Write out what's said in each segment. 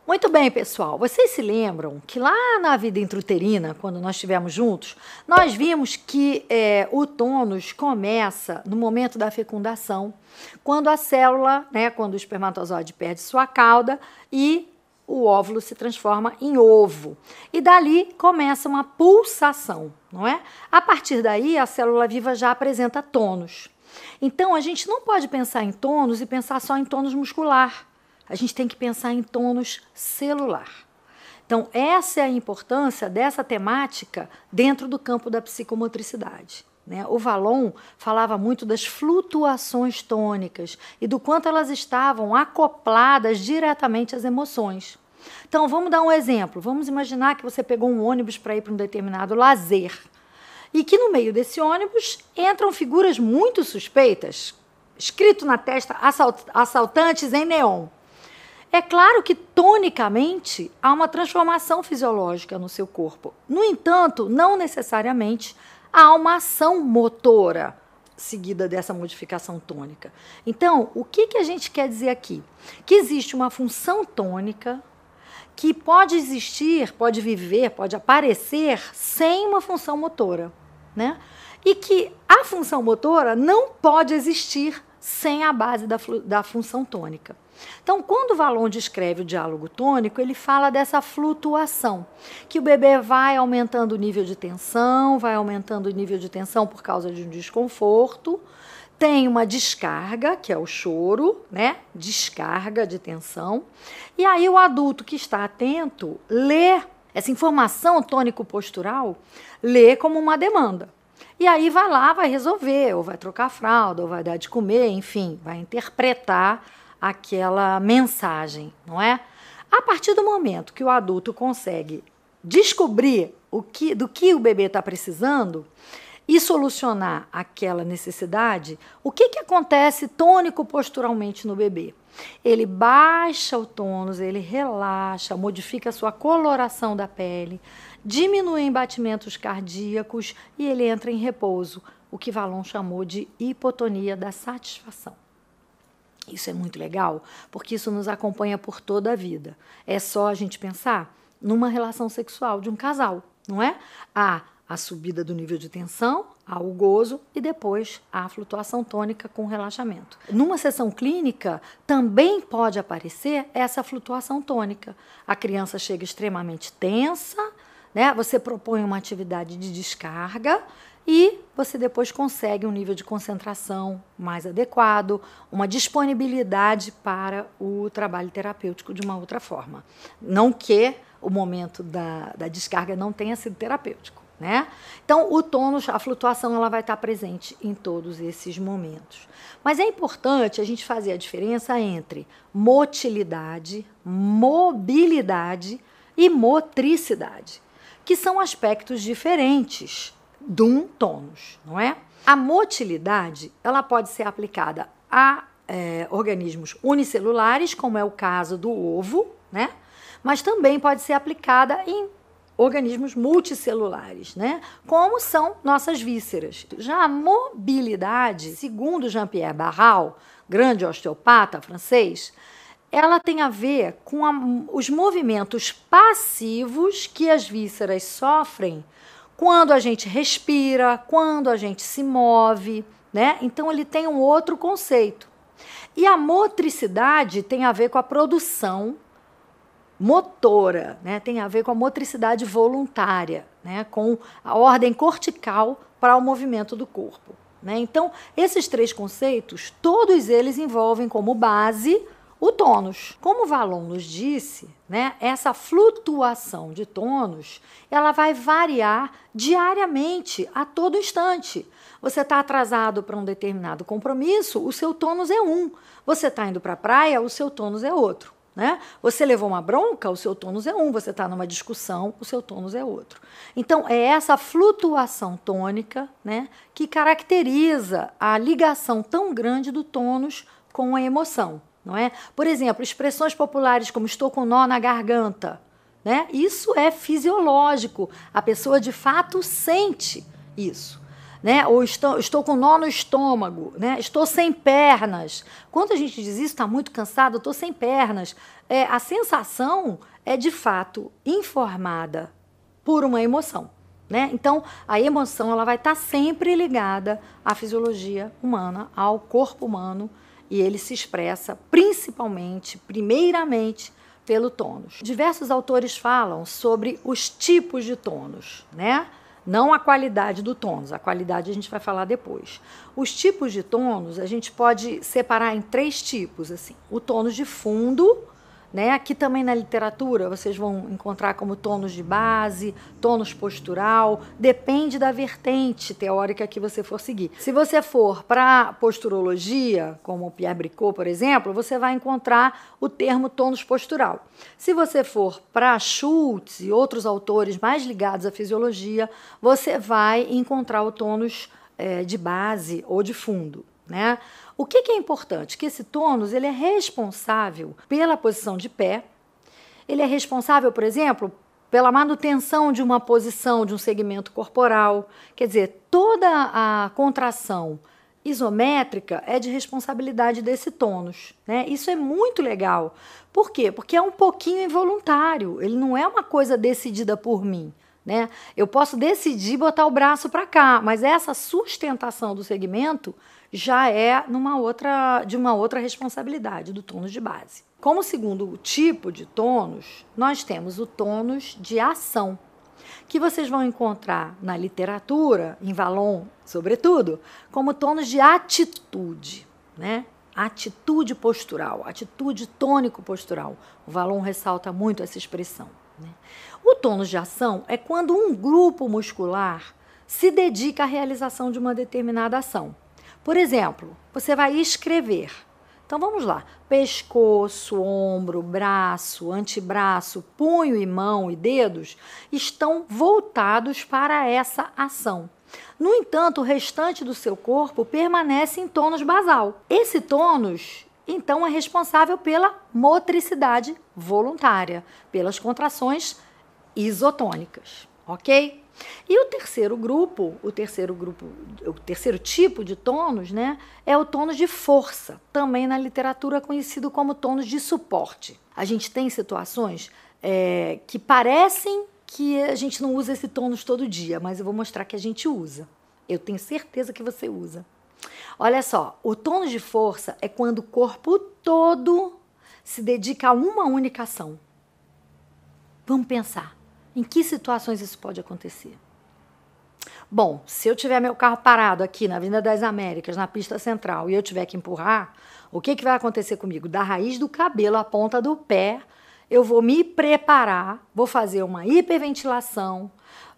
Muito bem, pessoal. Vocês se lembram que lá na vida intrauterina, quando nós estivemos juntos, nós vimos que o tônus começa no momento da fecundação, quando a célula, quando o espermatozoide perde sua cauda e o óvulo se transforma em ovo. E dali começa uma pulsação, não é? A partir daí, a célula viva já apresenta tônus. Então, a gente não pode pensar em tônus e pensar só em tônus muscular. A gente tem que pensar em tônus celular. Então, essa é a importância dessa temática dentro do campo da psicomotricidade. O Vallon falava muito das flutuações tônicas e do quanto elas estavam acopladas diretamente às emoções. Então, vamos dar um exemplo. Vamos imaginar que você pegou um ônibus para ir para um determinado lazer e que no meio desse ônibus entram figuras muito suspeitas, escrito na testa assaltantes em neon. É claro que, tonicamente, há uma transformação fisiológica no seu corpo. No entanto, não necessariamente há uma ação motora seguida dessa modificação tônica. Então, o que a gente quer dizer aqui? Que existe uma função tônica que pode existir, pode viver, pode aparecer sem uma função motora, E que a função motora não pode existir sem a base da função tônica. Então, quando o Vallon descreve o diálogo tônico, ele fala dessa flutuação, que o bebê vai aumentando o nível de tensão, por causa de um desconforto, tem uma descarga, que é o choro, descarga de tensão, e aí o adulto que está atento lê essa informação tônico-postural, lê como uma demanda. E aí vai lá, vai resolver, ou vai trocar a fralda, ou vai dar de comer, enfim, vai interpretar aquela mensagem, não é? A partir do momento que o adulto consegue descobrir do que o bebê está precisando e solucionar aquela necessidade, o que acontece tônico-posturalmente no bebê? Ele baixa o tônus, ele relaxa, modifica a sua coloração da pele, diminui em batimentos cardíacos e ele entra em repouso, o que Vallon chamou de hipotonia da satisfação. Isso é muito legal, porque isso nos acompanha por toda a vida. É só a gente pensar numa relação sexual de um casal, não é? Há a subida do nível de tensão, há o gozo e depois há a flutuação tônica com relaxamento. Numa sessão clínica, também pode aparecer essa flutuação tônica. A criança chega extremamente tensa, Você propõe uma atividade de descarga e você depois consegue um nível de concentração mais adequado, uma disponibilidade para o trabalho terapêutico de uma outra forma. Não que o momento da descarga não tenha sido terapêutico, Então, o tônus, a flutuação, ela vai estar presente em todos esses momentos. Mas é importante a gente fazer a diferença entre motilidade, mobilidade e motricidade, que são aspectos diferentes de um tônus, não é? A motilidade, ela pode ser aplicada a organismos unicelulares, como é o caso do ovo, Mas também pode ser aplicada em organismos multicelulares, Como são nossas vísceras. Já a mobilidade, segundo Jean-Pierre Barral, grande osteopata francês, ela tem a ver com os movimentos passivos que as vísceras sofrem quando a gente respira, quando a gente se move, Então, ele tem um outro conceito. E a motricidade tem a ver com a produção motora, tem a ver com a motricidade voluntária, com a ordem cortical para o movimento do corpo. Então, esses três conceitos, todos eles envolvem como base o tônus. Como o Vallon nos disse, essa flutuação de tônus, ela vai variar diariamente, a todo instante. Você está atrasado para um determinado compromisso, o seu tônus é um. Você está indo para a praia, o seu tônus é outro. Você levou uma bronca, o seu tônus é um. Você está numa discussão, o seu tônus é outro. Então, é essa flutuação tônica que caracteriza a ligação tão grande do tônus com a emoção. Não é? Por exemplo, expressões populares como estou com nó na garganta, Isso é fisiológico, a pessoa de fato sente isso. né? Ou estou com nó no estômago, né? Estou sem pernas. Quando a gente diz isso, está muito cansado, estou sem pernas. A sensação é, de fato, informada por uma emoção, né? Então, a emoção ela vai estar sempre ligada à fisiologia humana, ao corpo humano, e ele se expressa principalmente, primeiramente, pelo tônus. Diversos autores falam sobre os tipos de tônus, né? Não a qualidade do tônus, a qualidade a gente vai falar depois. Os tipos de tônus a gente pode separar em 3 tipos, assim. O tônus de fundo, né? Aqui também na literatura vocês vão encontrar como tônus de base, tônus postural, depende da vertente teórica que você for seguir. Se você for para posturologia, como o Pierre Bricot, por exemplo, você vai encontrar o termo tônus postural. Se você for para Schultz e outros autores mais ligados à fisiologia, você vai encontrar o tônus de base ou de fundo, né? O que é importante? Que esse tônus ele é responsável pela posição de pé, ele é responsável, por exemplo, pela manutenção de uma posição, de um segmento corporal. Quer dizer, toda a contração isométrica é de responsabilidade desse tônus, né? Isso é muito legal. Por quê? Porque é um pouquinho involuntário, ele não é uma coisa decidida por mim, né? Eu posso decidir botar o braço para cá, mas essa sustentação do segmento já é de uma outra responsabilidade do tônus de base. Como segundo tipo de tônus, nós temos o tônus de ação, que vocês vão encontrar na literatura, em Vallon, sobretudo, como tônus de atitude, né? Atitude postural, atitude tônico-postural. O Vallon ressalta muito essa expressão, né? O tônus de ação é quando um grupo muscular se dedica à realização de uma determinada ação. Por exemplo, você vai escrever. Então vamos lá. Pescoço, ombro, braço, antebraço, punho e mão e dedos estão voltados para essa ação. No entanto, o restante do seu corpo permanece em tônus basal. Esse tônus, então, é responsável pela motricidade voluntária, pelas contrações isotônicas, ok? E o terceiro tipo de tônus, né, é o tônus de força, também na literatura conhecido como tônus de suporte. A gente tem situações que parecem que a gente não usa esse tônus todo dia, mas eu vou mostrar que a gente usa. Eu tenho certeza que você usa. Olha só, o tônus de força é quando o corpo todo se dedica a uma única ação. Vamos pensar. Em que situações isso pode acontecer? Bom, se eu tiver meu carro parado aqui na Avenida das Américas, na pista central, e eu tiver que empurrar, o que vai acontecer comigo? Da raiz do cabelo à ponta do pé, eu vou me preparar, vou fazer uma hiperventilação,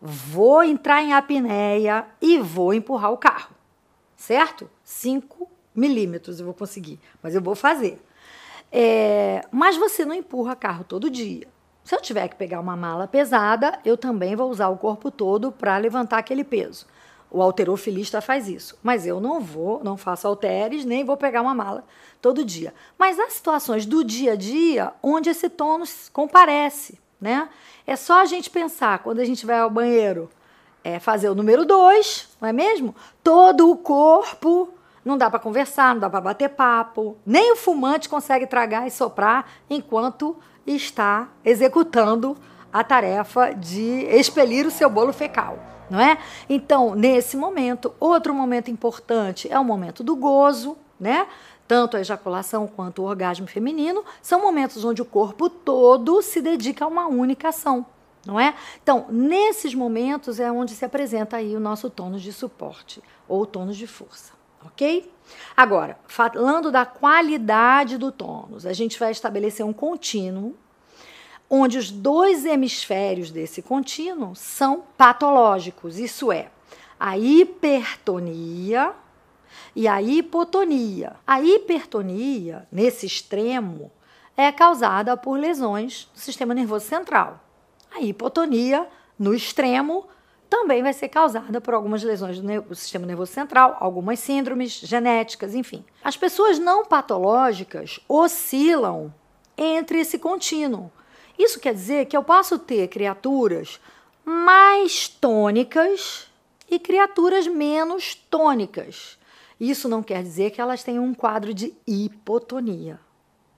vou entrar em apneia e vou empurrar o carro, certo? 5 milímetros eu vou conseguir, mas eu vou fazer. Mas você não empurra carro todo dia. Se eu tiver que pegar uma mala pesada, eu também vou usar o corpo todo para levantar aquele peso. O halterofilista faz isso, mas eu não faço halteres, nem vou pegar uma mala todo dia. Mas há situações do dia a dia onde esse tônus comparece, né? É só a gente pensar, quando a gente vai ao banheiro, fazer o número 2, não é mesmo? Todo o corpo, não dá para conversar, não dá para bater papo, nem o fumante consegue tragar e soprar enquanto está executando a tarefa de expelir o seu bolo fecal, não é? Então, nesse momento, outro momento importante é o momento do gozo, né? Tanto a ejaculação quanto o orgasmo feminino são momentos onde o corpo todo se dedica a uma única ação, não é? Então, nesses momentos é onde se apresenta aí o nosso tônus de suporte ou tônus de força, ok? Agora, falando da qualidade do tônus, a gente vai estabelecer um contínuo onde os 2 hemisférios desse contínuo são patológicos, isso é, a hipertonia e a hipotonia. A hipertonia, nesse extremo, é causada por lesões do sistema nervoso central. A hipotonia, no extremo, também vai ser causada por algumas lesões do sistema nervoso central, algumas síndromes genéticas, enfim. As pessoas não patológicas oscilam entre esse contínuo. Isso quer dizer que eu posso ter criaturas mais tônicas e criaturas menos tônicas. Isso não quer dizer que elas tenham um quadro de hipotonia,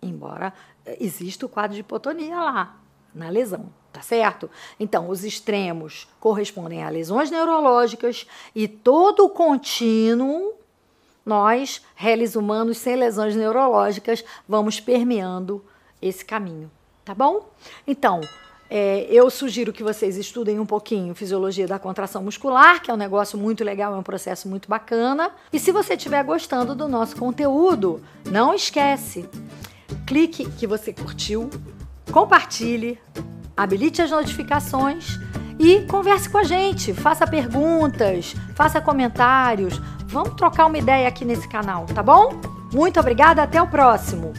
embora exista o quadro de hipotonia lá, na lesão, tá certo? Então, os extremos correspondem a lesões neurológicas e todo o contínuo, nós, réis humanos sem lesões neurológicas, vamos permeando esse caminho, tá bom? Então, eu sugiro que vocês estudem um pouquinho fisiologia da contração muscular, que é um negócio muito legal, é um processo muito bacana. E se você estiver gostando do nosso conteúdo, não esquece, clique que você curtiu, compartilhe, habilite as notificações e converse com a gente, faça perguntas, faça comentários, vamos trocar uma ideia aqui nesse canal, tá bom? Muito obrigada, até o próximo!